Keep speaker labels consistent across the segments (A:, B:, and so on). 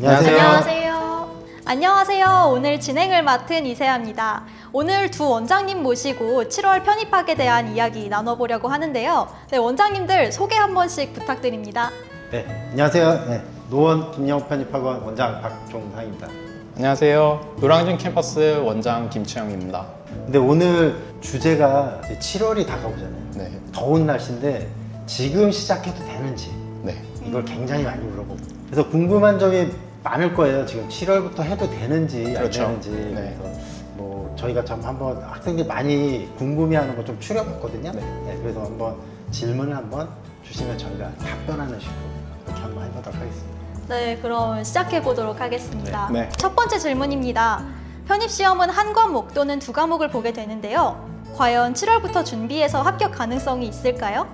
A: 안녕하세요.
B: 안녕하세요. 안녕하세요. 오늘 진행을 맡은 이세아입니다. 오늘 두 원장님 모시고 7월 편입학에 대한 이야기 나눠보려고 하는데요. 네, 원장님들 소개 한 번씩 부탁드립니다.
A: 네, 안녕하세요. 네, 노원 김영호 편입학원 원장 박종상입니다.
C: 안녕하세요. 노량진 캠퍼스 원장 김치영입니다.
A: 근데 오늘 주제가 이제 7월이 다가오잖아요.
C: 네.
A: 더운 날씨인데 지금 시작해도 되는지
C: 네.
A: 이걸 굉장히 많이 물어보고 그래서 궁금한 점이 많을 거예요. 지금 7월부터 해도 되는지
C: 그렇죠.
A: 안 되는지.
C: 네.
A: 그래서 뭐 저희가 좀 한번 학생들이 많이 궁금해하는 거 좀 추려봤거든요.
C: 네.
A: 네, 그래서 한번 질문을 한번 주시면 저희가 답변하는 식으로 그렇게 한번 해보도록 하겠습니다.
B: 네, 그럼 시작해 보도록 하겠습니다.
C: 네. 네.
B: 첫 번째 질문입니다. 편입 시험은 한 과목 또는 두 과목을 보게 되는데요. 과연 7월부터 준비해서 합격 가능성이 있을까요?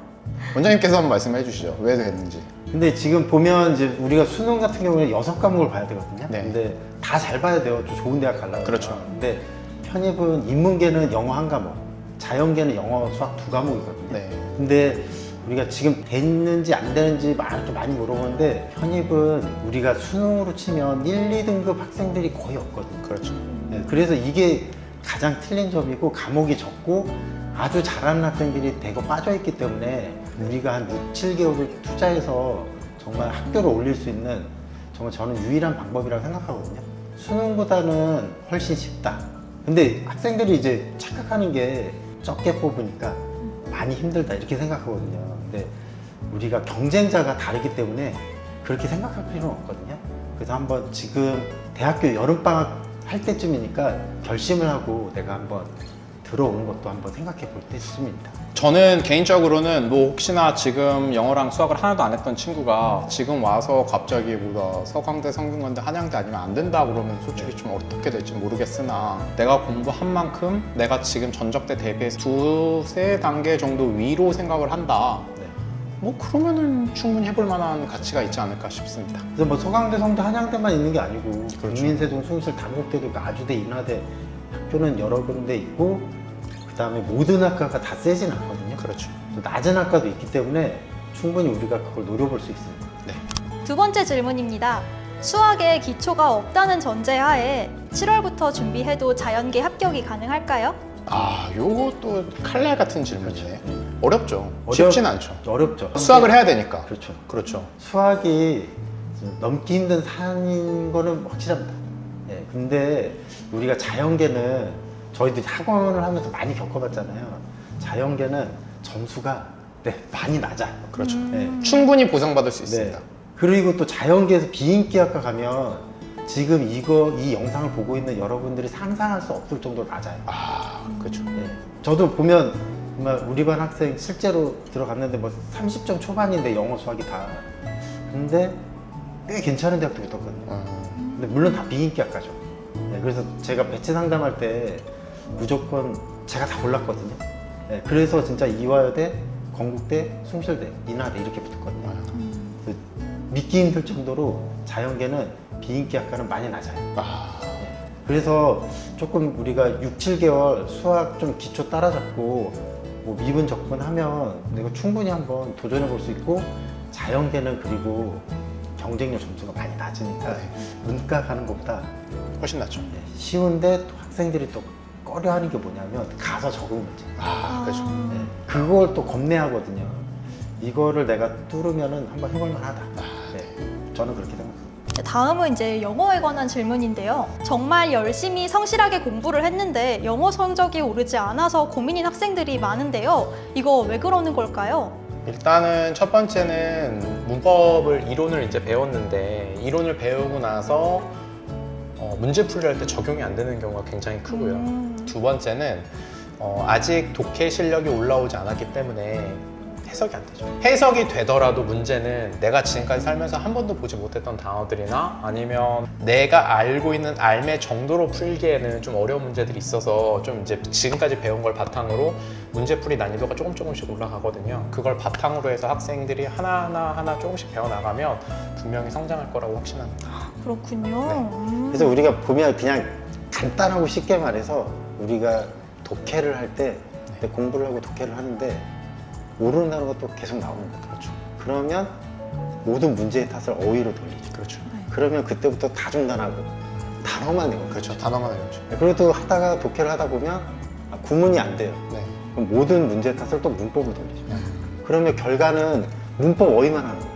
C: 원장님께서 한번 말씀해 주시죠. 왜 됐는지.
A: 근데 지금 보면 이제 우리가 수능 같은 경우는 6과목을 봐야 되거든요.
C: 네.
A: 근데 다 잘 봐야 돼요. 좀 좋은 대학 가려면.
C: 그렇죠.
A: 근데 편입은 인문계는 영어 한 과목, 자연계는 영어, 수학 두 과목이거든요.
C: 네.
A: 근데 우리가 지금 됐는지 안 되는지 이렇게 많이 물어보는데 편입은 우리가 수능으로 치면 1, 2등급 학생들이 거의 없거든요.
C: 그렇죠.
A: 네, 그래서 이게 가장 틀린 점이고 과목이 적고 아주 잘하는 학생들이 대거 빠져있기 때문에 우리가 한 6, 7개월을 투자해서 정말 학교를 올릴 수 있는 정말 저는 유일한 방법이라고 생각하거든요. 수능보다는 훨씬 쉽다. 근데 학생들이 이제 착각하는 게 적게 뽑으니까 많이 힘들다 이렇게 생각하거든요. 근데 우리가 경쟁자가 다르기 때문에 그렇게 생각할 필요는 없거든요. 그래서 한번 지금 대학교 여름방학 할 때쯤이니까 결심을 하고 내가 한번 들어오는 것도 한번 생각해 볼 때쯤입니다.
C: 저는 개인적으로는 뭐 혹시나 지금 영어랑 수학을 하나도 안 했던 친구가 지금 와서 갑자기 뭐다 서강대, 성균관대, 한양대 아니면 안 된다 그러면 솔직히 좀 어떻게 될지 모르겠으나 내가 공부한 만큼 내가 지금 전적대 대비해서 두세 단계 정도 위로 생각을 한다.
A: 네.
C: 뭐 그러면은 충분히 해볼 만한 가치가 있지 않을까 싶습니다.
A: 그래서 뭐 서강대, 성대, 한양대만 있는 게 아니고
C: 그렇죠.
A: 국민세종, 숭실, 단국대도 있고 아주대, 인하대 학교는 여러 군데 있고 그 다음에 모든 학과가 다 세진 않거든요.
C: 그렇죠.
A: 또 낮은 학과도 있기 때문에 충분히 우리가 그걸 노려볼 수 있습니다.
C: 네.
B: 두 번째 질문입니다. 수학에 기초가 없다는 전제하에 7월부터 준비해도 자연계 합격이 가능할까요?
C: 아, 요것도 칼날 같은 질문이네.
A: 그렇죠.
C: 어렵죠. 쉽진 않죠.
A: 어렵죠.
C: 수학을 해야 되니까.
A: 그렇죠.
C: 그렇죠.
A: 수학이 넘기 힘든 산인 거는 확실합니다. 예, 근데 우리가 자연계는 저희도 학원을 하면서 많이 겪어봤잖아요. 자연계는 점수가 많이 낮아요.
C: 그렇죠.
A: 네.
C: 충분히 보상받을 수 있습니다.
A: 그리고 또 자연계에서 비인기학과 가면 지금 이 영상을 보고 있는 여러분들이 상상할 수 없을 정도로 낮아요.
C: 아, 그렇죠.
A: 예. 저도 보면 정말 우리 반 학생 실제로 들어갔는데 뭐 30점 초반인데 영어 수학이 다. 근데 꽤 괜찮은 대학도 붙었거든요. 근데 물론 다 비인기학과죠. 네, 그래서 제가 배치 상담할 때 무조건 제가 다 골랐거든요. 네, 그래서 진짜 이화여대, 건국대, 숭실대, 인하대 이렇게 붙었거든요. 그래서 믿기 힘들 정도로 자연계는 비인기학과는 많이 낮아요.
C: 아,
A: 네, 그래서 조금 우리가 6, 7개월 수학 좀 기초 따라잡고 뭐 미분 적분하면 내가 충분히 한번 도전해 볼 수 있고 자연계는 그리고 경쟁력 점수가 많이 낮으니까
C: 네.
A: 문과 가는 것보다
C: 훨씬 낫죠.
A: 쉬운데 또 학생들이 또 꺼려하는 게 뭐냐면 가서 적응 문제.
C: 아, 그렇죠.
A: 네, 그걸 또 겁내하거든요. 이거를 내가 뚫으면은 한번 해볼 만하다. 네, 저는 그렇게 생각합니다.
B: 다음은 이제 영어에 관한 질문인데요. 정말 열심히 성실하게 공부를 했는데 영어 성적이 오르지 않아서 고민인 학생들이 많은데요. 이거 왜 그러는 걸까요?
C: 일단은 첫 번째는 문법을 이론을 이제 배웠는데 이론을 배우고 나서 문제 풀이를 할 때 적용이 안 되는 경우가 굉장히 크고요. 두 번째는 아직 독해 실력이 올라오지 않았기 때문에 해석이 안 되죠. 해석이 되더라도 문제는 내가 지금까지 살면서 한 번도 보지 못했던 단어들이나 아니면 내가 알고 있는 알매 정도로 풀기에는 좀 어려운 문제들이 있어서 좀 이제 지금까지 배운 걸 바탕으로 문제풀이 난이도가 조금씩 올라가거든요. 그걸 바탕으로 해서 학생들이 하나 조금씩 배워나가면 분명히 성장할 거라고 확신합니다.
B: 그렇군요.
C: 네.
A: 그래서 우리가 보면 그냥 간단하고 쉽게 말해서 우리가 독해를 할 때 공부를 하고 독해를 하는데 모르는 단어가 또 계속 나오는 거죠. 그렇죠. 그러면 모든 문제의 탓을 어휘로 돌리죠.
C: 그렇죠.
A: 그러면 그때부터 다 중단하고 단어만 외워.
C: 그렇죠. 단어만 외우죠.
A: 그래도 하다가 독해를 하다 보면 구문이 안 돼요.
C: 네.
A: 그럼 모든 문제 탓을 또 문법을 돌리죠. 그러면 결과는 문법 어휘만 하는 거예요.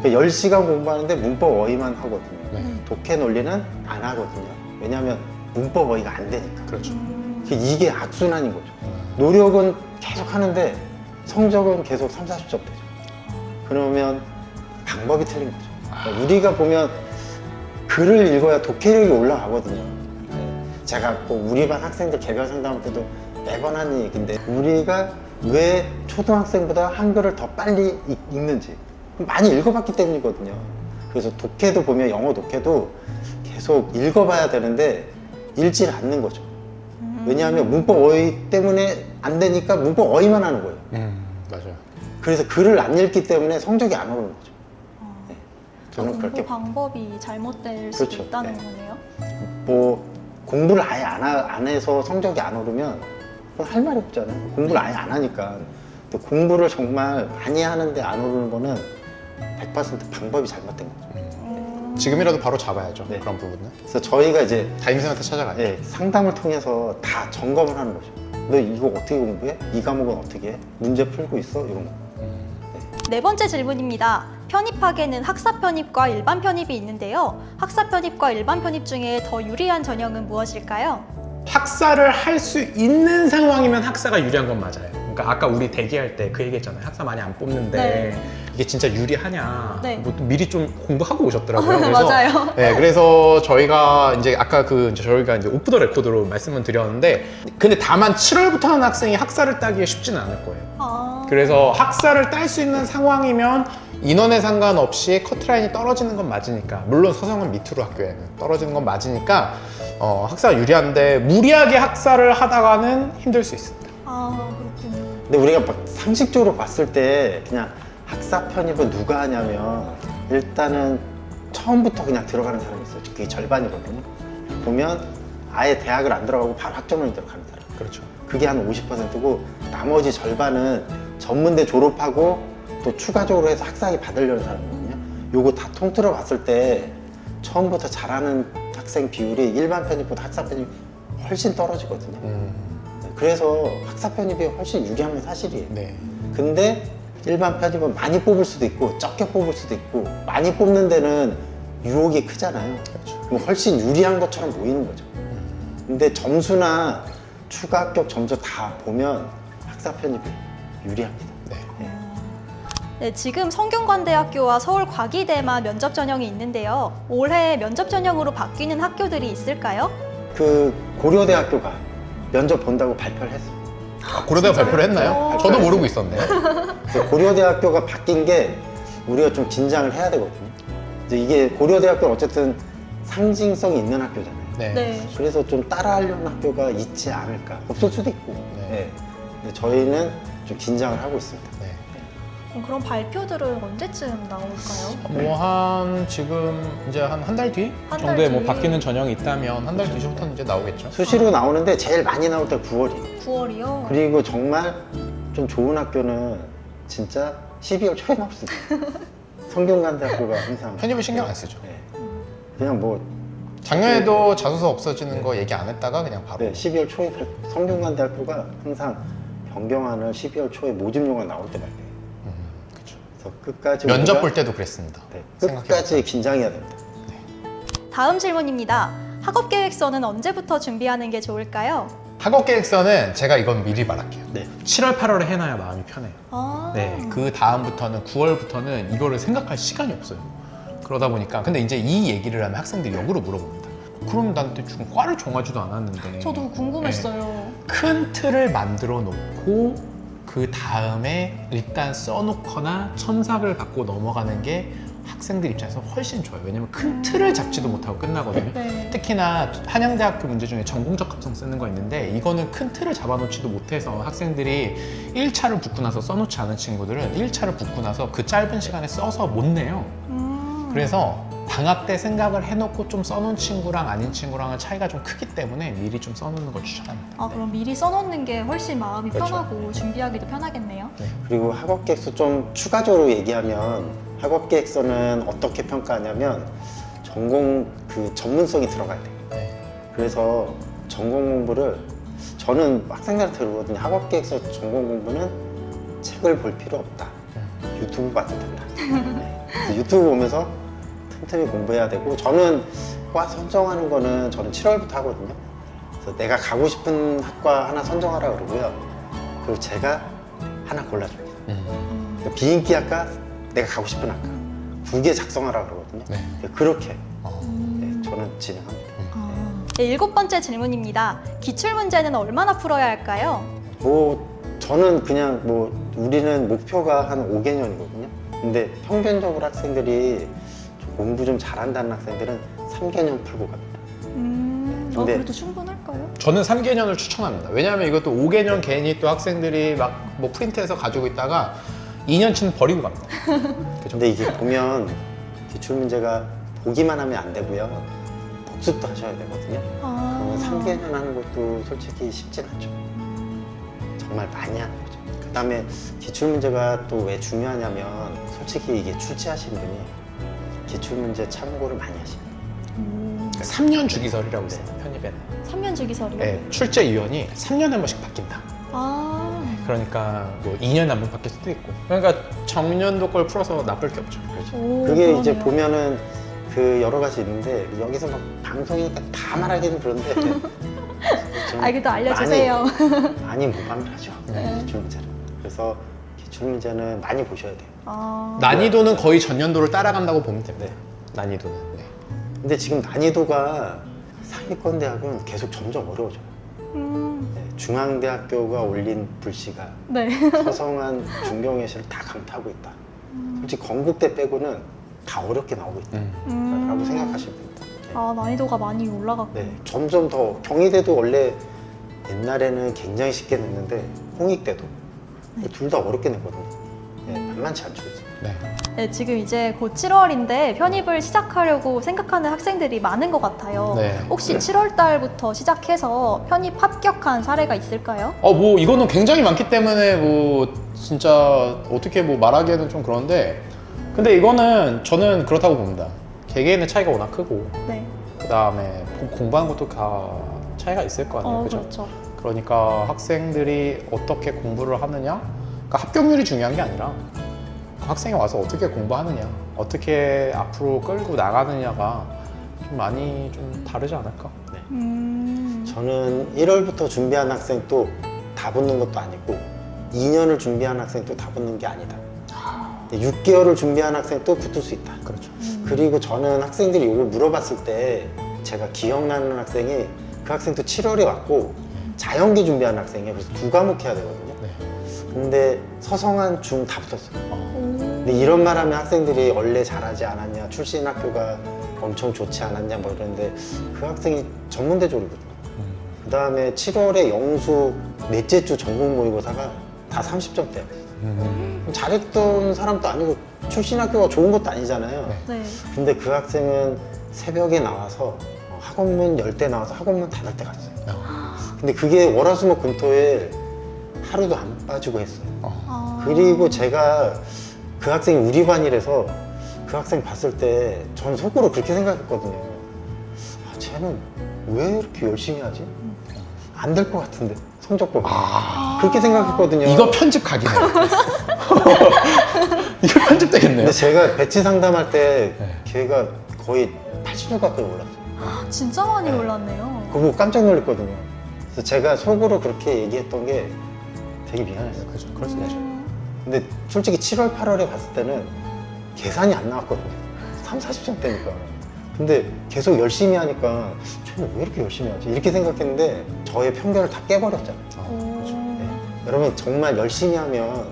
A: 그러니까 10시간 공부하는데 문법 어휘만 하거든요.
C: 네.
A: 독해 논리는 안 하거든요. 왜냐하면 문법 어휘가 안 되니까.
C: 그렇죠.
A: 이게 악순환인 거죠. 노력은 계속 하는데 성적은 계속 3, 40점 되죠. 그러면 방법이 틀린 거죠. 그러니까 우리가 보면 글을 읽어야 독해력이 올라가거든요. 제가 뭐 우리 반 학생들 개별 상담할 때도 매번 하는 얘기인데 우리가 왜 초등학생보다 한글을 더 빨리 읽는지 많이 읽어봤기 때문이거든요. 그래서 독해도 보면 영어 독해도 계속 읽어봐야 되는데 읽질 않는 거죠. 왜냐하면 문법 어휘 때문에 안 되니까 문법 어휘만 하는 거예요.
C: 맞아요.
A: 그래서 글을 안 읽기 때문에 성적이 안 오르는 거죠. 네. 저는
B: 공부
A: 그렇게
B: 방법이 잘못될 수도
A: 그렇죠.
B: 있다는
A: 네.
B: 거네요.
A: 뭐 공부를 아예 안 해서 성적이 안 오르면 그건 할 말이 없잖아요. 공부를 아예 안 하니까. 또 공부를 정말 많이 하는데 안 오르는 거는 100% 방법이 잘못된 거죠.
C: 지금이라도 바로 잡아야죠.
A: 네.
C: 그런 부분은.
A: 그래서 저희가 이제
C: 담임선생님한테 찾아가요.
A: 상담을 통해서 다 점검을 하는 거죠. 너 이거 어떻게 공부해? 이 과목은 어떻게 해? 문제 풀고 있어? 이런 거.
B: 네 번째 질문입니다. 편입학에는 학사 편입과 일반 편입이 있는데요. 학사 편입과 일반 편입 중에 더 유리한 전형은 무엇일까요?
C: 학사를 할 수 있는 상황이면 학사가 유리한 건 맞아요. 그러니까 아까 우리 대기할 때 그 얘기했잖아요. 학사 많이 안 뽑는데
B: 네.
C: 이게 진짜 유리하냐?
B: 네.
C: 뭐 미리 좀 공부하고 오셨더라고요. 그래서
B: 맞아요.
C: 네, 그래서 저희가 이제 아까 저희가 이제 오프 더 레코드로 말씀을 드렸는데, 근데 다만 7월부터 하는 학생이 학사를 따기에 쉽지는 않을 거예요.
B: 아,
C: 그래서 학사를 딸 수 있는 상황이면 인원에 상관없이 커트라인이 떨어지는 건 맞으니까, 물론 서성은 밑으로 학교에는 떨어지는 건 맞으니까 학사가 유리한데 무리하게 학사를 하다가는 힘들 수 있습니다.
B: 아 그렇군요.
A: 근데 우리가 막 상식적으로 봤을 때 그냥 학사 편입은 누가 하냐면 일단은 처음부터 그냥 들어가는 사람이 있어요. 그게 절반이거든요. 보면 아예 대학을 안 들어가고 바로 학점을 들어가는 사람.
C: 그렇죠.
A: 그게 한 50%고 나머지 절반은 전문대 졸업하고 또 추가적으로 해서 학사학위 받으려는 사람이거든요. 요거 다 통틀어 봤을 때 처음부터 잘하는 학생 비율이 일반 편입보다 학사 편입이 훨씬 떨어지거든요. 그래서 학사 편입이 훨씬 유리한 건 사실이에요.
C: 네.
A: 근데 일반 편입은 많이 뽑을 수도 있고 적게 뽑을 수도 있고 많이 뽑는 데는 유혹이 크잖아요.
C: 그렇죠.
A: 그럼 훨씬 유리한 것처럼 보이는 거죠. 근데 점수나 추가 합격 점수 다 보면 학사 편입이 유리합니다.
C: 네.
B: 네, 지금 성균관대학교와 서울과기대만 면접 전형이 있는데요. 올해 면접 전형으로 바뀌는 학교들이 있을까요?
A: 그 고려대학교가 면접 본다고 발표를 했어요.
C: 고려대가 발표를 했나요? 저도 모르고 있었네요.
A: 그래서 고려대학교가 바뀐 게 우리가 좀 긴장을 해야 되거든요. 이제 이게 고려대학교는 어쨌든 상징성이 있는 학교잖아요.
C: 네.
B: 네.
A: 그래서 좀 따라하려는 학교가 있지 않을까. 없을 수도 있고.
C: 네.
A: 네. 근데 저희는 좀 긴장을 하고 있습니다.
C: 네.
B: 그럼 발표들은 언제쯤 나올까요?
C: 뭐 한 지금 이제 한 달 뒤
B: 한달
C: 정도에 뭐
B: 뒤.
C: 바뀌는 전형이 있다면 한 달 뒤부터는 이제 나오겠죠.
A: 수시로 나오는데 제일 많이 나올 때 9월이에요.
B: 9월이요?
A: 그리고 정말 좀 좋은 학교는 진짜 12월 초에 나올 수 있어요. 성균관대학교가 항상
C: 편입을 신경 안 쓰죠.
A: 네. 그냥 뭐
C: 작년에도 자소서 없어지는 거 얘기 안 했다가 그냥 바로.
A: 네, 12월 초에 성균관대학교가 항상 변경안을 12월 초에 모집료가 나올 때 발표해요.
C: 그렇죠.
A: 그래서 끝까지
C: 면접
A: 우리가
C: 볼 때도 그랬습니다.
A: 네,
C: 생각해보면.
A: 끝까지 긴장해야 됩니다.
B: 다음 질문입니다. 학업 계획서는 언제부터 준비하는 게 좋을까요?
C: 학업 계획서는 제가 이건 미리 말할게요.
A: 네.
C: 7월, 8월에 해놔야 마음이 편해요.
B: 아,
C: 네, 그 다음부터는 9월부터는 이거를 생각할 시간이 없어요. 그러다 보니까 근데 이제 이 얘기를 하면 학생들이 역으로 물어봅니다. 그럼 나한테 지금 과를 정하지도 않았는데.
B: 저도 궁금했어요.
C: 큰 틀을 만들어 놓고 그 다음에 일단 써놓거나 첨삭을 갖고 넘어가는 게 학생들 입장에서 훨씬 좋아요. 왜냐면 큰 틀을 잡지도 못하고 끝나거든요.
B: 네.
C: 특히나 한양대학교 문제 중에 전공적 합성 쓰는 거 있는데 이거는 큰 틀을 잡아놓지도 못해서 학생들이 1차를 붙고 나서 써놓지 않은 친구들은 1차를 붙고 나서 그 짧은 시간에 써서 못 내요. 그래서 방학 때 생각을 해놓고 좀 써놓은 친구랑 아닌 친구랑은 차이가 좀 크기 때문에 미리 좀 써놓는 걸 추천합니다.
B: 아, 그럼 미리 써놓는 게 훨씬 마음이
C: 그렇죠.
B: 편하고 준비하기도 편하겠네요.
A: 그리고 학업 계획서 좀 추가적으로 얘기하면 학업 계획서는 어떻게 평가하냐면 전공 그 전문성이 들어가야 돼요.
C: 네.
A: 그래서 전공 공부를 저는 학생들한테 그러거든요. 학업 계획서 전공 공부는 책을 볼 필요 없다. 유튜브 봐도 된다. 네. 그래서 유튜브 보면서 틈틈이 공부해야 되고, 저는 과 선정하는 거는 저는 7월부터 하거든요. 그래서 내가 가고 싶은 학과 하나 선정하라 그러고요. 그리고 제가 하나 골라줍니다. 그러니까 비인기 학과, 내가 가고 싶은 학과 2개 작성하라 그러거든요.
C: 네.
A: 그렇게
C: 어.
A: 네, 저는 진행합니다.
B: 네, 7번째 질문입니다. 기출 문제는 얼마나 풀어야 할까요?
A: 뭐 저는 그냥 뭐 우리는 목표가 한 5개년이거든요. 근데 평균적으로 학생들이 좀 공부 좀 잘한다는 학생들은 3개년 풀고 갑니다. 근데-
B: 그래도 충분할까요?
C: 저는 3개년을 추천합니다. 왜냐하면 이것도 5개년 괜히 또 학생들이 막 뭐 프린트해서 가지고 있다가 2년치는 버리고 갑니다. 그죠?
A: 근데 이게 보면 기출 문제가 보기만 하면 안 되고요. 복습도 하셔야 되거든요. 그러면 3개년 하는 것도 솔직히 쉽진 않죠. 정말 많이 하는 거죠. 그 다음에 기출문제가 또 왜 중요하냐면, 솔직히 이게 출제하신 분이 기출문제 참고를 많이 하십니다.
C: 3년 주기설이라고 있어요, 편입에는.
B: 3년 주기설이요?
C: 네, 출제위원이 3년에 한 번씩 바뀐다. 그러니까 뭐 2년에 한 번 바뀔 수도 있고. 그러니까 정년도 걸 풀어서 나쁠 게 없죠.
A: 그렇죠.
B: 오,
A: 그게 이제
B: 그러네요.
A: 보면은 그 여러 가지 있는데, 여기서 막 방송이니까 다 말하기는 그런데 좀
B: 그래도 알려주세요.
A: 많이 모방을 하죠.
C: 네.
A: 기출문제를. 그래서 기출문제는 많이 보셔야 돼요.
C: 난이도는 거의 전년도를 따라간다고 보면 됩니다. 난이도는. 네.
A: 근데 지금 난이도가 상위권 대학은 계속 점점 어려워져요. 네, 중앙대학교가 올린 불시가
B: 네.
A: 서성한 중경예시를 다 강타하고 있다. 솔직히 건국대 빼고는 다 어렵게 나오고 있다라고 생각하시면 됩니다. 네.
B: 난이도가 많이 올라갔고.
A: 네, 점점 더. 경희대도 원래 옛날에는 굉장히 쉽게 냈는데 홍익대도 둘 다 어렵게 냈거든요. 네, 만만치 않죠.
C: 네.
B: 네, 지금 이제 곧 7월인데 편입을 시작하려고 생각하는 학생들이 많은 것 같아요.
C: 네.
B: 혹시 7월 달부터 시작해서 편입 합격한 사례가 있을까요?
C: 뭐 이거는 굉장히 많기 때문에 뭐 진짜 어떻게 뭐 말하기에는 좀 그런데, 근데 이거는 저는 그렇다고 봅니다. 개개인의 차이가 워낙 크고,
B: 네.
C: 그 다음에 공부하는 것도 다 차이가 있을 거 아니에요, 그죠?
B: 그렇죠.
C: 그러니까 학생들이 어떻게 공부를 하느냐, 그러니까 합격률이 중요한 게 아니라 학생이 와서 어떻게 공부하느냐, 어떻게 앞으로 끌고 나가느냐가 좀 많이 좀 다르지 않을까?
A: 네.
B: 음.
A: 저는 1월부터 준비한 학생도 다 붙는 것도 아니고 2년을 준비한 학생도 다 붙는 게 아니다. 6개월을 준비한 학생도 붙을 수 있다.
C: 그렇죠.
A: 그리고 저는 학생들이 이걸 물어봤을 때 제가 기억나는 학생이, 그 학생도 7월에 왔고 자연계 준비하는 학생이에요. 그래서 2과목 해야 되거든요.
C: 네.
A: 근데 서성한 중 다 붙었어요. 근데 이런 말 하면 학생들이 원래 잘하지 않았냐, 출신 학교가 엄청 좋지 않았냐 뭐 이러는데, 그 학생이 전문대졸이거든요. 그 다음에 7월에 영수 넷째 주 전국 모의고사가 다 30점대예요. 잘했던 사람도 아니고 출신 학교가 좋은 것도 아니잖아요.
B: 네.
A: 근데 그 학생은 새벽에 나와서 학원문 10대 나와서 학원문 닫을 때 갔어요. 근데 그게 월화수목금토일 하루도 안 빠지고 했어요. 그리고 제가 그 학생이 우리 반이라서 그 학생 봤을 때 전 속으로 그렇게 생각했거든요. 쟤는 왜 이렇게 열심히 하지? 안 될 것 같은데, 성적 보면. 그렇게 생각했거든요.
C: 이거 편집 각이네요. 이거 편집되겠네요.
A: 근데 제가 배치 상담할 때
C: 네.
A: 걔가 거의 80점 가까이 올랐어요.
B: 진짜 많이 올랐네요.
A: 그거 보고 깜짝 놀랐거든요. 그래서 제가 속으로 그렇게 얘기했던 게 되게 미안했어요.
C: 그죠. 그럴 수 있죠.
A: 근데 솔직히 7월, 8월에 갔을 때는 계산이 안 나왔거든요. 3, 40점대니까. 근데 계속 열심히 하니까 쟤는 왜 이렇게 열심히 하지? 이렇게 생각했는데 저의 편견을 다 깨버렸잖아요. 네. 여러분, 정말 열심히 하면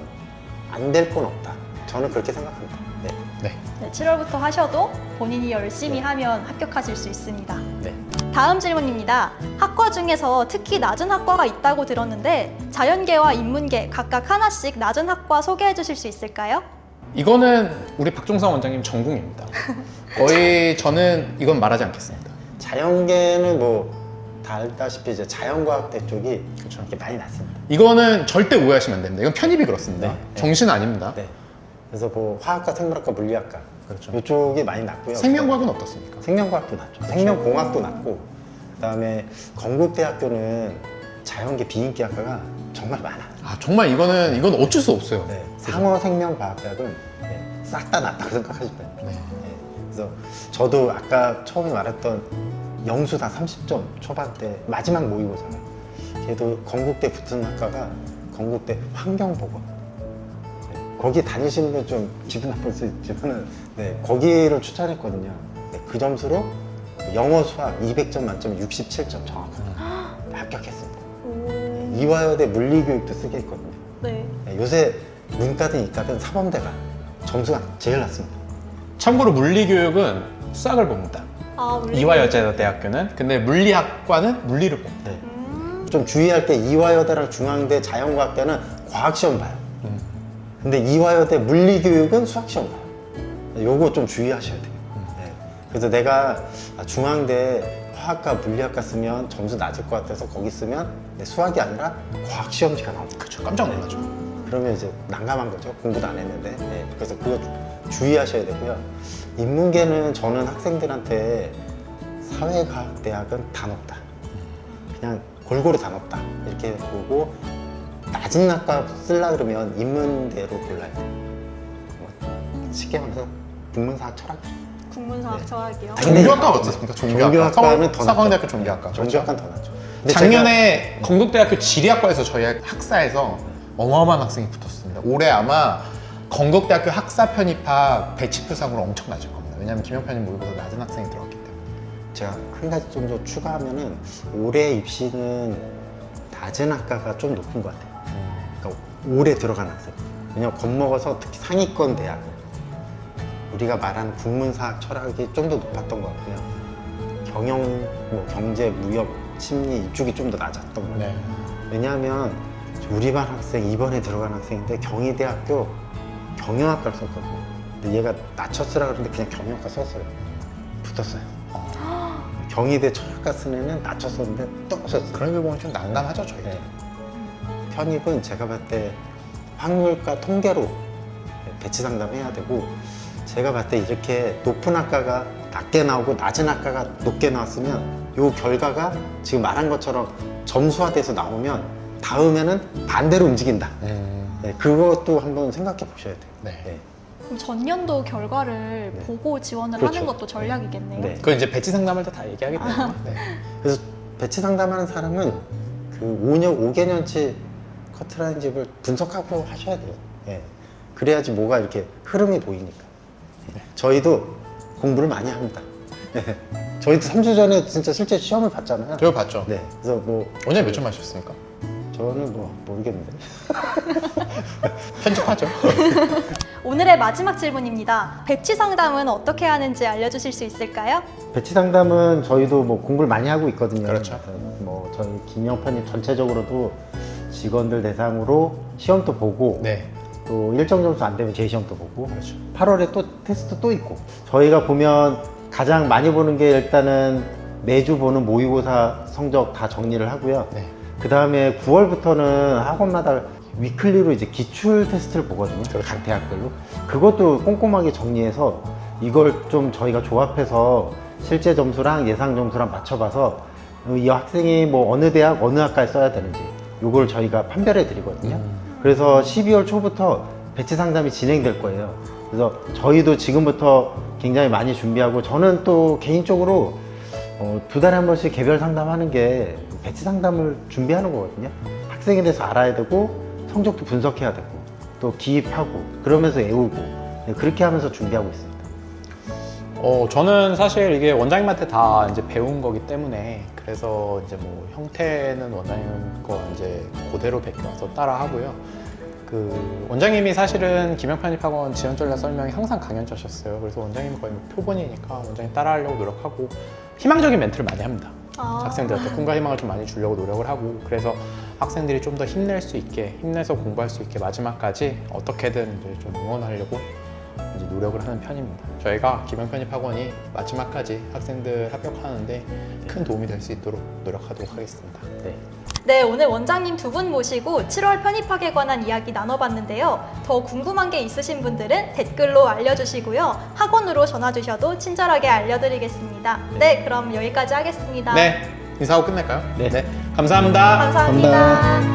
A: 안 될 건 없다. 저는 그렇게 생각합니다. 네.
C: 네.
B: 네, 7월부터 하셔도 본인이 열심히 하면 합격하실 수 있습니다.
A: 네.
B: 다음 질문입니다. 학과 중에서 특히 낮은 학과가 있다고 들었는데 자연계와 인문계 각각 하나씩 낮은 학과 소개해 주실 수 있을까요?
C: 이거는 우리 박종성 원장님 전공입니다. 거의 저는 이건 말하지 않겠습니다.
A: 자연계는 뭐 다 알다시피 이제 자연과학대 쪽이
C: 그렇죠.
A: 이렇게 많이 났습니다.
C: 이거는 절대 오해하시면 안 됩니다. 이건 편입이 그렇습니다.
A: 네.
C: 정시는 아닙니다.
A: 네. 그래서 뭐 화학과, 생물학과, 물리학과
C: 그렇죠.
A: 이쪽이 많이 낮고요.
C: 생명과학은 어떻습니까?
A: 생명과학도 낮죠. 생명공학도 낮고, 그다음에 건국대학교는 자연계 비인기학과가 정말 많아요.
C: 아 정말 이건 어쩔 수 없어요.
A: 네, 상어생명과학학은 싹 다 낮다고 생각하시면 돼요.
C: 네.
A: 그래서 저도 아까 처음에 말했던 영수 다 30점 초반대 마지막 모의고사가 걔도 건국대 붙은 학과가 건국대 환경보건. 거기 다니시는 분 좀 기분 나쁠 수 있지만 거기를 추천했거든요. 그 점수로 영어 수학 200점 만점에 67점 정확하게 합격했습니다. 이화여대 물리교육도 쓰게 했거든요.
B: 네.
A: 요새 문과든 이과든 사범대가 점수가 제일 낮습니다.
C: 참고로 물리교육은 수학을 봅니다.
B: 아, 물리.
C: 이화여자대학교는. 근데 물리학과는 물리를 봅니다.
A: 좀 주의할 게 이화여대랑 중앙대 자연과학대는 과학시험 봐요. 근데 이화여대 물리교육은 수학시험 봐요. 요거 좀 주의하셔야 돼요. 그래서 내가 중앙대 화학과 물리학과 쓰면 점수 낮을 것 같아서 거기 쓰면 수학이 아니라 과학시험지가 나옵니다.
C: 그렇죠. 깜짝 놀라죠.
A: 그러면 이제 난감한 거죠. 공부도 안 했는데. 그래서 그거 주의하셔야 되고요. 인문계는 저는 학생들한테 사회과학대학은 다 높다. 그냥 골고루 다 높다. 이렇게 보고 낮은 학과 쓰려 그러면 인문대로 골라야 돼요. 쉽게 말해서 국문사학 철학.
B: 국문사학 철학이요.
C: 종교학과 어떻습니까?
A: 종교학과는 더
C: 사관대학교
A: 낮죠.
C: 종교학과.
A: 종교학과는 더 낮죠. 근데
C: 작년에 건국대학교 지리학과에서 저희 학사에서 어마어마한 학생이 붙었습니다. 올해 아마 건국대학교 학사 편입학 배치표상으로 엄청 낮을 겁니다. 왜냐하면 김영편님 모의고사 낮은 학생이 들어갔기 때문에.
A: 제가 한 가지 좀 더 추가하면은 올해 입시는 낮은 학과가 좀 높은 것 같아요. 그러니까 올해 들어간 학생. 왜냐면 겁먹어서 특히 상위권 대학 우리가 말하는 국문사학 철학이 좀 더 높았던 것 같고요. 경영, 뭐 경제, 무역, 심리 이쪽이 좀 더 낮았던 것 같아요.
C: 네.
A: 왜냐하면 우리 반 학생 이번에 들어간 학생인데 경희대학교 경영학과를 썼거든요. 근데 얘가 낮췄으라 그러는데 그냥 경영학과 썼어요. 붙었어요. 경희대 철학과 쓴 애는 낮췄었는데 또 썼어요.
C: 그런 걸 보면 좀 난감하죠, 저희도.
A: 네. 편입은 제가 봤을 때 확률과 통계로 배치 상담해야 되고, 제가 봤을 때 이렇게 높은 학과가 낮게 나오고 낮은 학과가 높게 나왔으면 이 결과가 지금 말한 것처럼 점수화돼서 나오면 다음에는 반대로 움직인다. 그것도 한번 생각해 보셔야 돼요.
C: 네.
B: 그럼 전년도 결과를 보고 지원을
A: 그렇죠.
B: 하는 것도 전략이겠네요.
A: 네.
C: 그건 이제 배치 상담할 때 다 얘기하게 되죠. 네.
A: 그래서 배치 상담하는 사람은 그 5개년치 커트라인 집을 분석하고 하셔야 돼요. 그래야지 뭐가 이렇게 흐름이 보이니까. 저희도 공부를 많이 합니다. 저희도 3주 전에 진짜 실제 시험을 봤잖아요.
C: 저거 봤죠?
A: 네. 그래서 뭐
C: 원장님 몇 점 맞으셨습니까?
A: 저는 뭐 모르겠는데.
C: 편집하죠.
B: 오늘의 마지막 질문입니다. 배치 상담은 어떻게 하는지 알려주실 수 있을까요?
A: 배치 상담은 저희도 뭐 공부를 많이 하고 있거든요.
C: 그렇죠.
A: 뭐 저희 김영편님 전체적으로도 직원들 대상으로 시험도 보고
C: 네.
A: 또 일정 점수 안 되면 재시험도 보고
C: 그렇죠.
A: 8월에 또 테스트 또 있고, 저희가 보면 가장 많이 보는 게 일단은 매주 보는 모의고사 성적 다 정리를 하고요.
C: 네.
A: 그 다음에 9월부터는 학원마다 위클리로 이제 기출 테스트를 보거든요. 각 대학별로. 그것도 꼼꼼하게 정리해서 이걸 좀 저희가 조합해서 실제 점수랑 예상 점수랑 맞춰봐서 이 학생이 뭐 어느 대학 어느 학과에 써야 되는지 이걸 저희가 판별해 드리거든요. 그래서 12월 초부터 배치 상담이 진행될 거예요. 그래서 저희도 지금부터 굉장히 많이 준비하고, 저는 또 개인적으로 2달에 한 번씩 개별 상담하는 게 배치 상담을 준비하는 거거든요. 학생에 대해서 알아야 되고 성적도 분석해야 되고 또 기입하고 그러면서 외우고, 그렇게 하면서 준비하고 있습니다.
C: 저는 사실 이게 원장님한테 다 이제 배운 거기 때문에, 그래서 이제 뭐 형태는 원장님 거 이제 그대로 베껴서 따라 하고요. 그 원장님이 사실은 김영편입학원 지원 전략 설명이 항상 강연자셨어요. 그래서 원장님 거의 표본이니까 원장님 따라하려고 노력하고 희망적인 멘트를 많이 합니다. 학생들한테 꿈과 희망을 좀 많이 주려고 노력을 하고, 그래서 학생들이 좀 더 힘낼 수 있게, 힘내서 공부할 수 있게 마지막까지 어떻게든 이제 좀 응원하려고 이제 노력을 하는 편입니다. 저희가 김영편입학원이 마지막까지 학생들 합격하는데 큰 도움이 될 수 있도록 노력하도록 하겠습니다.
A: 네.
B: 네, 오늘 원장님 두 분 모시고 7월 편입학에 관한 이야기 나눠봤는데요. 더 궁금한 게 있으신 분들은 댓글로 알려주시고요. 학원으로 전화 주셔도 친절하게 알려드리겠습니다. 네, 그럼 여기까지 하겠습니다.
C: 네, 인사하고 끝낼까요?
A: 네.
C: 감사합니다.
B: 감사합니다.